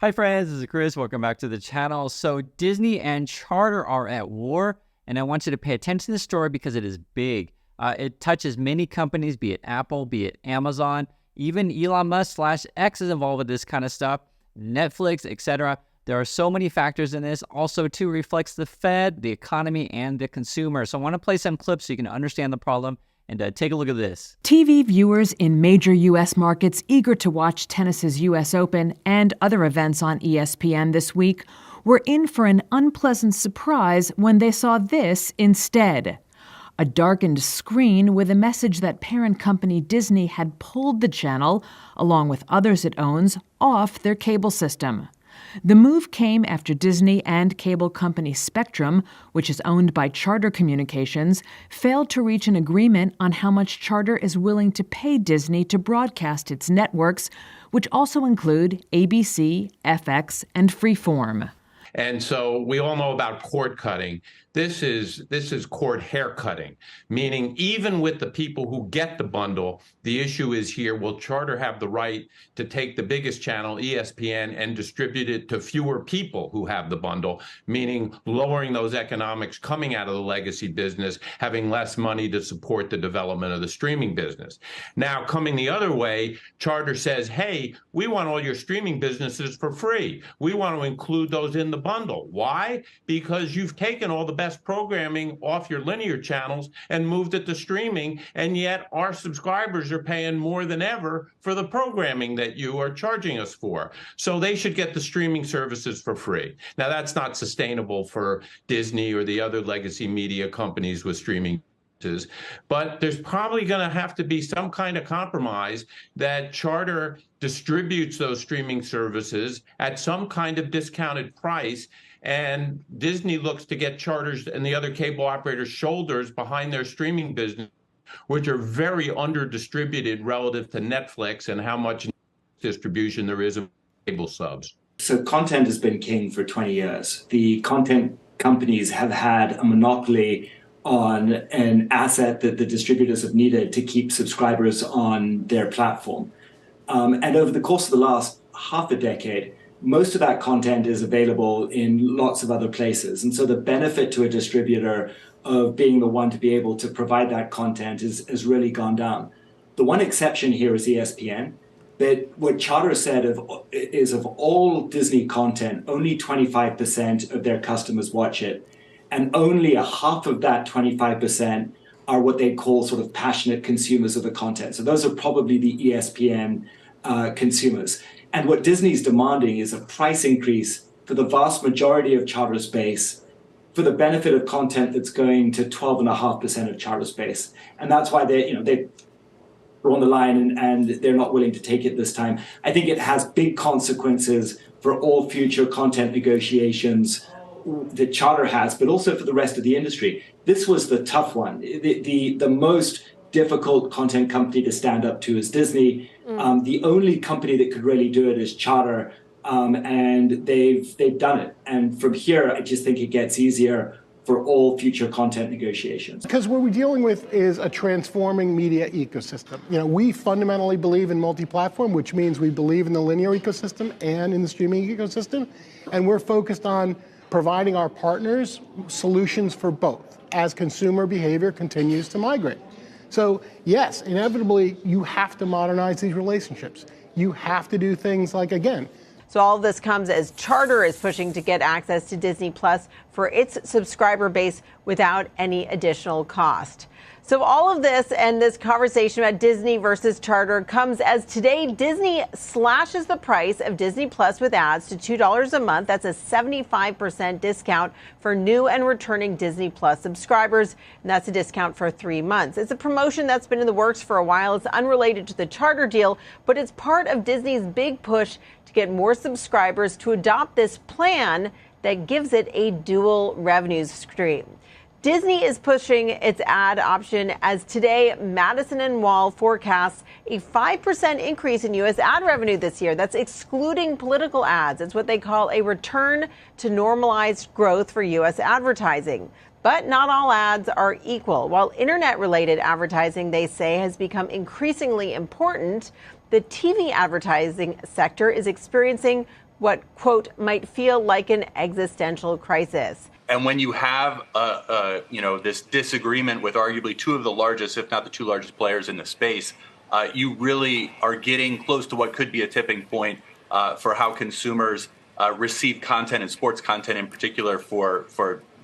Hi friends, this is Chris. Welcome back to the channel. So Disney and Charter are at war, and I want you to pay attention to this story because it is big. It touches many companies, be it Apple, be it Amazon, even Elon Musk / X is involved with this kind of stuff, Netflix, etc. There are so many factors in this. Also, too, reflects the Fed, the economy, and the consumer. So I want to play some clips so you can understand the problem. And take a look at this. TV viewers in major U.S. markets eager to watch tennis's U.S. Open and other events on ESPN this week were in for an unpleasant surprise when they saw this instead. A darkened screen with a message that parent company Disney had pulled the channel, along with others it owns, off their cable system. The move came after Disney and cable company Spectrum, which is owned by Charter Communications, failed to reach an agreement on how much Charter is willing to pay Disney to broadcast its networks, which also include ABC, FX, and Freeform. And so we all know about cord cutting. This is cord hair cutting, meaning even with the people who get the bundle, the issue is here, will Charter have the right to take the biggest channel, ESPN, and distribute it to fewer people who have the bundle, meaning lowering those economics coming out of the legacy business, having less money to support the development of the streaming business. Now, coming the other way, Charter says, hey, we want all your streaming businesses for free. We want to include those in the bundle. Why? Because you've taken all the best programming off your linear channels and moved it to streaming, and yet our subscribers are paying more than ever for the programming that you are charging us for. So they should get the streaming services for free. Now, that's not sustainable for Disney or the other legacy media companies with streaming. But there's probably going to have to be some kind of compromise that Charter distributes those streaming services at some kind of discounted price, and Disney looks to get Charter's and the other cable operators' shoulders behind their streaming business, which are very under-distributed relative to Netflix and how much distribution there is of cable subs. So content has been king for 20 years. The content companies have had a monopoly on an asset that the distributors have needed to keep subscribers on their platform. And over the course of the last half a decade, most of that content is available in lots of other places. And so the benefit to a distributor of being the one to be able to provide that content has really gone down. The one exception here is ESPN. But what Charter said is of all Disney content, only 25% of their customers watch it. And only a half of that 25% are what they call sort of passionate consumers of the content. So those are probably the ESPN consumers. And what Disney's demanding is a price increase for the vast majority of Charter's base for the benefit of content that's going to 12.5% of Charter's base. And that's why they're on the line and they're not willing to take it this time. I think it has big consequences for all future content negotiations that Charter has, but also for the rest of the industry. This was the tough one. The most difficult content company to stand up to is Disney. The only company that could really do it is Charter, and they've done it. And from here, I just think it gets easier for all future content negotiations. Because what we're dealing with is a transforming media ecosystem. We fundamentally believe in multi-platform, which means we believe in the linear ecosystem and in the streaming ecosystem, and we're focused on providing our partners solutions for both as consumer behavior continues to migrate. So yes, inevitably, you have to modernize these relationships. You have to do things like, again. So all of this comes as Charter is pushing to get access to Disney Plus for its subscriber base without any additional cost. So all of this and this conversation about Disney versus Charter comes as today Disney slashes the price of Disney Plus with ads to $2 a month. That's a 75% discount for new and returning Disney Plus subscribers, and that's a discount for 3 months. It's a promotion that's been in the works for a while. It's unrelated to the Charter deal, but it's part of Disney's big push to get more subscribers to adopt this plan that gives it a dual revenue stream. Disney is pushing its ad option as today Madison and Wall forecasts a 5% increase in U.S. ad revenue this year. That's excluding political ads. It's what they call a return to normalized growth for U.S. advertising. But not all ads are equal. While internet-related advertising, they say, has become increasingly important, the TV advertising sector is experiencing what, quote, might feel like an existential crisis. And when you have this disagreement with arguably two of the largest, if not the two largest players in the space, you really are getting close to what could be a tipping point for how consumers receive content and sports content in particular for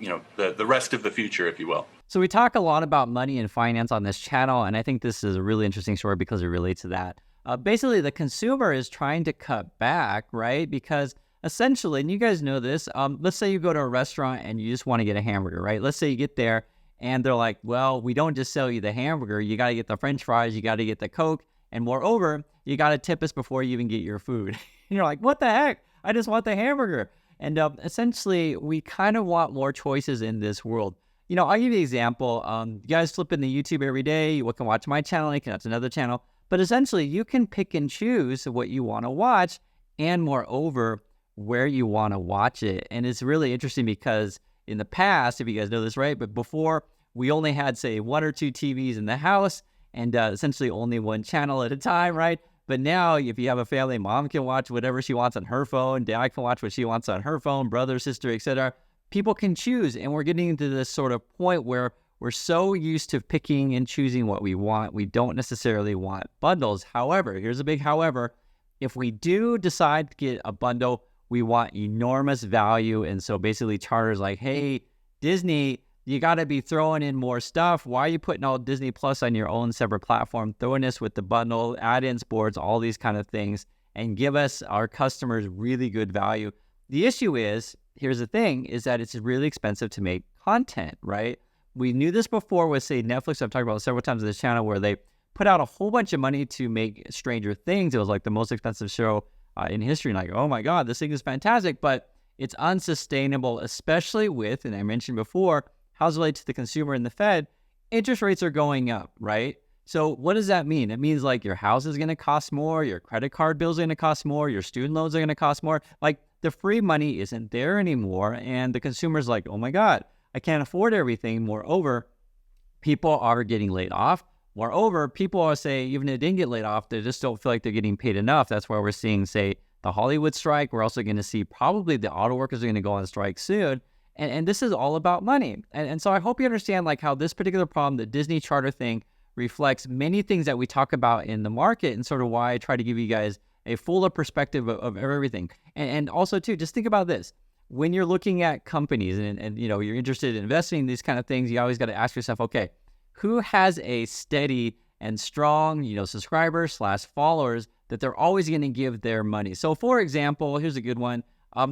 the rest of the future, if you will. So we talk a lot about money and finance on this channel, and I think this is a really interesting story because it relates to that. Basically, the consumer is trying to cut back, right? Because essentially, and you guys know this, let's say you go to a restaurant and you just want to get a hamburger, right? Let's say you get there and they're like, well, we don't just sell you the hamburger. You got to get the French fries, you got to get the Coke, and moreover, you got to tip us before you even get your food. And you're like, what the heck? I just want the hamburger. And essentially, we kind of want more choices in this world. I'll give you an example. You guys flip in the YouTube every day. You can watch my channel, you can watch another channel. But essentially, you can pick and choose what you want to watch, and moreover, where you want to watch it. And it's really interesting because in the past, if you guys know this, right, but before we only had, say, 1 or 2 TVs in the house and essentially only one channel at a time, right? But now if you have a family, mom can watch whatever she wants on her phone, dad can watch what she wants on her phone, brother, sister, etc. People can choose, and we're getting into this sort of point where we're so used to picking and choosing what we want, we don't necessarily want bundles. However, here's a big however, if we do decide to get a bundle, we want enormous value. And so basically Charter's like, hey, Disney, you got to be throwing in more stuff. Why are you putting all Disney Plus on your own separate platform? Throwing this with the bundle, add-in sports, all these kind of things, and give us, our customers, really good value. The issue is, here's the thing, is that it's really expensive to make content, right? We knew this before with, say, Netflix. I've talked about it several times on this channel where they put out a whole bunch of money to make Stranger Things. It was like the most expensive show in history. And like, oh my God, this thing is fantastic, but it's unsustainable, especially with, and I mentioned before, how it's related to the consumer and the Fed, interest rates are going up, right? So what does that mean? It means like your house is going to cost more, your credit card bills are going to cost more, your student loans are going to cost more. Like the free money isn't there anymore. And the consumer's like, oh my God, I can't afford everything. Moreover, people are getting laid off. Moreover, people are saying, even if they didn't get laid off, they just don't feel like they're getting paid enough. That's why we're seeing, say, the Hollywood strike. We're also going to see probably the auto workers are going to go on strike soon. And this is all about money. And so I hope you understand like how this particular problem, the Disney Charter thing, reflects many things that we talk about in the market, and sort of why I try to give you guys a fuller perspective of everything. And also too, just think about this. When you're looking at companies and you're interested in investing in these kind of things, you always got to ask yourself, okay, who has a steady and strong, subscribers / followers that they're always going to give their money? So for example, here's a good one.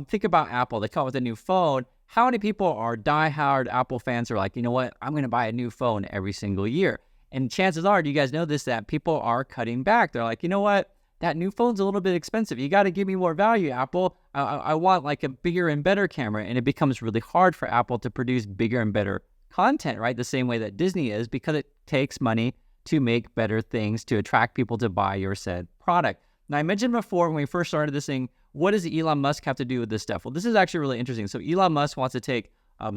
Think about Apple. They come out with a new phone. How many people are diehard Apple fans who are like, you know what, I'm going to buy a new phone every single year? And chances are, do you guys know this, that people are cutting back. They're like, you know what, that new phone's a little bit expensive. You got to give me more value, Apple. I want like a bigger and better camera. And it becomes really hard for Apple to produce bigger and better content, right? The same way that Disney is, because it takes money to make better things to attract people to buy your said product. Now, I mentioned before when we first started this thing, what does Elon Musk have to do with this stuff? Well, this is actually really interesting. So Elon Musk wants to take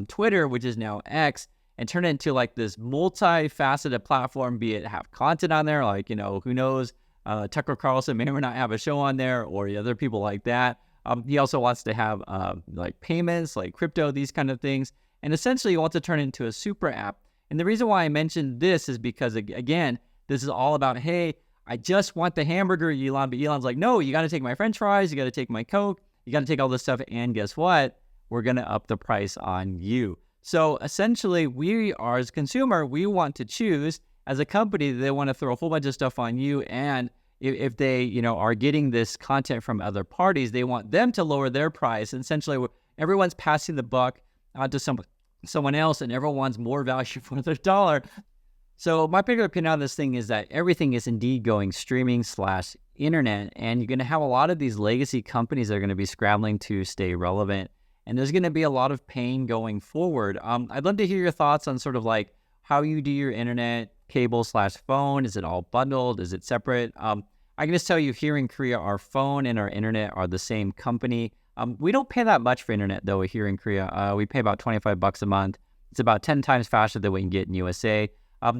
Twitter, which is now X, and turn it into like this multifaceted platform, be it have content on there, like, who knows, Tucker Carlson may or may not have a show on there, or other people like that. He also wants to have like payments, like crypto, these kind of things. And essentially he wants to turn it into a super app. And the reason why I mentioned this is because, again, this is all about, hey, I just want the hamburger, Elon. But Elon's like, no, you got to take my French fries. You got to take my Coke. You got to take all this stuff. And guess what? We're going to up the price on you. So essentially, we are, as a consumer, we want to choose. As a company, they want to throw a whole bunch of stuff on you. And if they, are getting this content from other parties, they want them to lower their price. And essentially, everyone's passing the buck onto someone else, and everyone wants more value for their dollar. So my particular opinion on this thing is that everything is indeed going streaming / internet, and you're going to have a lot of these legacy companies that are going to be scrambling to stay relevant, and there's going to be a lot of pain going forward. I'd love to hear your thoughts on sort of like how you do your internet, cable / phone. Is it all bundled? Is it separate? I can just tell you here in Korea, our phone and our internet are the same company. We don't pay that much for internet though here in Korea. We pay about $25 a month. It's about 10 times faster than we can get in USA.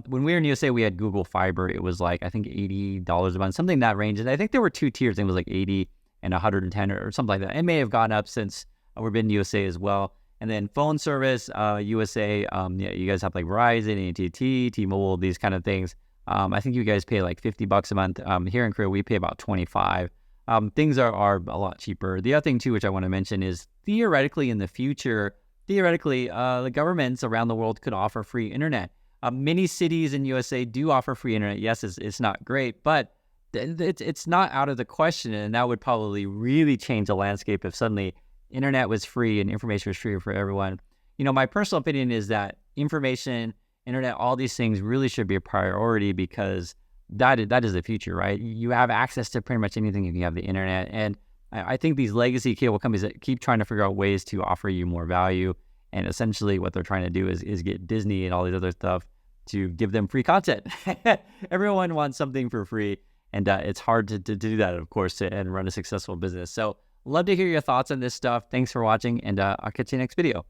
When we were in USA, we had Google Fiber. It was like, I think $80 a month, something in that range. And I think there were 2 tiers. I think it was like $80 and 110 or something like that. It may have gone up since we've been in USA as well. And then phone service, USA, yeah, you guys have like Verizon, AT&T, T-Mobile, these kind of things. I think you guys pay like $50 a month. Here in Korea, we pay about 25. Things are a lot cheaper. The other thing too, which I want to mention, is theoretically in the future, the governments around the world could offer free internet. Many cities in USA do offer free internet. Yes, it's not great, but it's not out of the question, and that would probably really change the landscape if suddenly internet was free and information was free for everyone. You know, my personal opinion is that information, internet, all these things really should be a priority, because that is the future, right? You have access to pretty much anything if you have the internet. And I think these legacy cable companies that keep trying to figure out ways to offer you more value, and essentially what they're trying to do is get Disney and all these other stuff to give them free content. Everyone wants something for free, and it's hard to do that, of course, and run a successful business. So love to hear your thoughts on this stuff. Thanks for watching, and I'll catch you next video.